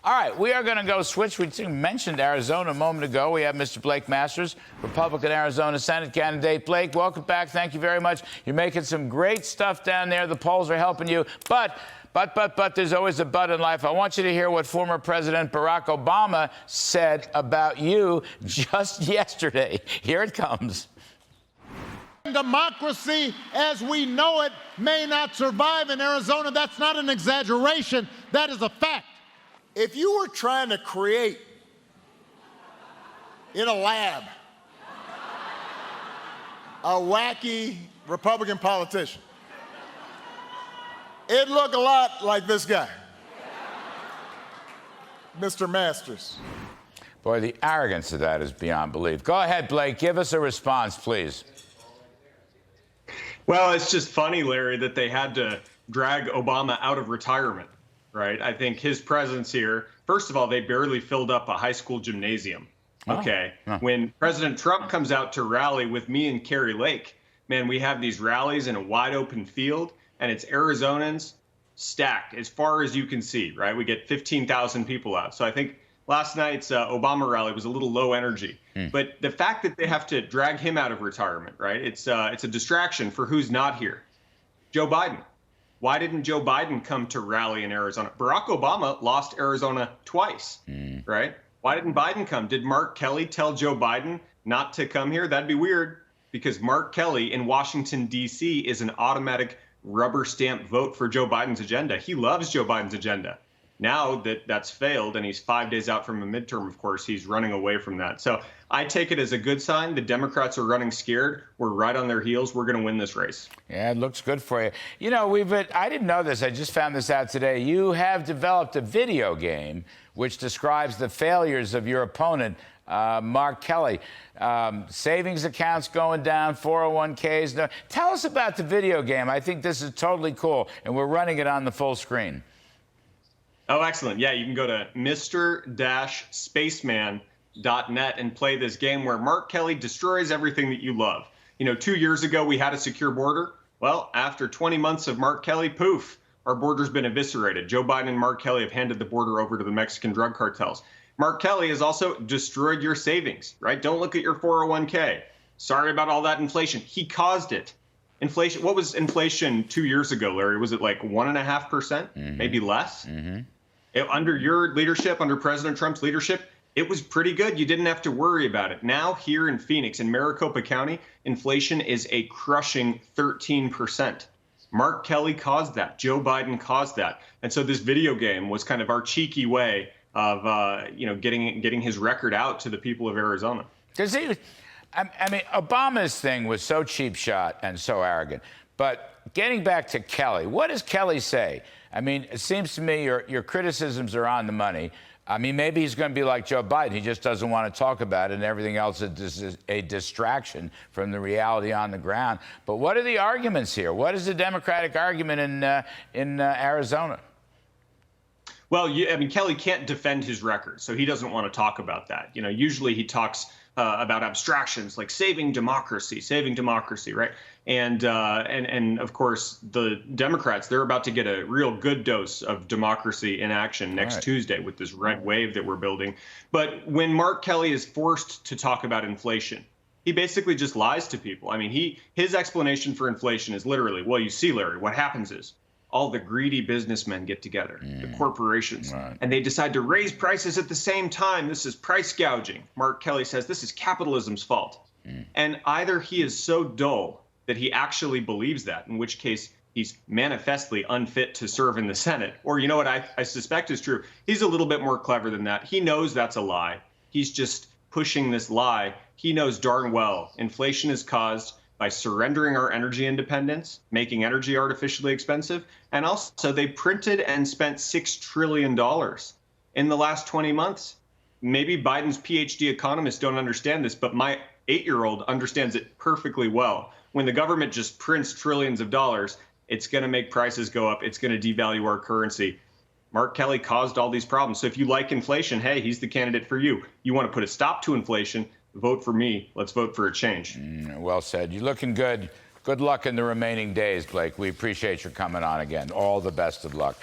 All right, we are going to go switch. We mentioned Arizona a moment ago. We have Mr. Blake Masters, Republican Arizona Senate candidate. Blake, welcome back. Thank you very much. You're making some great stuff down there. The polls are helping you. But there's always a but in life. I want you to hear what former President Barack Obama said about you just yesterday. Here it comes. Democracy as we know it may not survive in Arizona. That's not an exaggeration. That is a fact. If you were trying to create in a lab a wacky Republican politician, it'd look a lot like this guy, Mr. Masters. Boy, the arrogance of that is beyond belief. Go ahead, Blake. Give us a response, please. Well, it's just funny, Larry, that they had to drag Obama out of retirement, right? I think his presence here, first of all, they barely filled up a high school gymnasium. Okay. When President Trump comes out to rally with me and Kari Lake, man, we have these rallies in a wide open field, and it's Arizonans stacked as far as you can see, right? We get 15,000 people out. So I think last night's Obama rally was a little low energy. But the fact that they have to drag him out of retirement, right? It's a distraction for who's not here. Joe Biden. Why didn't Joe Biden come to rally in Arizona? Barack Obama lost Arizona twice, right? Why didn't Biden come? Did Mark Kelly tell Joe Biden not to come here? That'd be weird, because Mark Kelly in Washington, D.C. is an automatic rubber stamp vote for Joe Biden's agenda. He loves Joe Biden's agenda. Now that that's failed and he's 5 days out from a midterm, of course, he's running away from that. So I take it as a good sign. The Democrats are running scared. We're right on their heels. We're going to win this race. Yeah, it looks good for you. You know, I didn't know this. I just found this out today. You have developed a video game which describes the failures of your opponent, Mark Kelly. Savings accounts going down, 401ks. No. Tell us about the video game. I think this is totally cool, and we're running it on the full screen. Oh, excellent. Yeah, you can go to Mr.Spaceman.net and play this game where Mark Kelly destroys everything that you love. You know, 2 years ago, we had a secure border. Well, after 20 months of Mark Kelly, poof, our border's been eviscerated. Joe Biden and Mark Kelly have handed the border over to the Mexican drug cartels. Mark Kelly has also destroyed your savings, right? Don't look at your 401k. Sorry about all that inflation. He caused it. Inflation. What was inflation 2 years ago, Larry? Was it like 1.5%, maybe less? Under your leadership, under President Trump's leadership, it was pretty good. You didn't have to worry about it. Now here in Phoenix, in Maricopa County, inflation is a crushing 13%. Mark Kelly caused that. Joe Biden caused that. And so this video game was kind of our cheeky way of, getting his record out to the people of Arizona. Because I mean, Obama's thing was so cheap shot and so arrogant. But getting back to Kelly, what does Kelly say? I mean, it seems to me your criticisms are on the money. I mean, maybe he's going to be like Joe Biden. He just doesn't want to talk about it, and everything else is a distraction from the reality on the ground. But what are the arguments here? What is the Democratic argument in Arizona? Well, I mean, Kelly can't defend his record, so he doesn't want to talk about that. You know, usually he talks about abstractions like saving democracy, right? And of course, the Democrats, they're about to get a real good dose of democracy in action next Tuesday with this red wave that we're building. But when Mark Kelly is forced to talk about inflation, he basically just lies to people. I mean, his explanation for inflation is literally, well, you see, Larry, what happens is all the greedy businessmen get together, the corporations, and they decide to raise prices at the same time. This is price gouging. Mark Kelly says this is capitalism's fault. And either he is so dull that he actually believes that, in which case he's manifestly unfit to serve in the Senate, or you know what I suspect is true, he's a little bit more clever than that. He knows that's a lie. He's just pushing this lie. He knows darn well inflation is caused by surrendering our energy independence, making energy artificially expensive, and also they printed and spent $6 trillion in the last 20 months. Maybe Biden's PhD economists don't understand this, but my 8-year-old understands it perfectly well. When the government just prints trillions of dollars, it's going to make prices go up. It's going to devalue our currency. Mark Kelly caused all these problems. So if you like inflation, hey, he's the candidate for you. You want to put a stop to inflation, vote for me. Let's vote for a change. Well said. You're looking good. Good luck in the remaining days, Blake. We appreciate your coming on again. All the best of luck.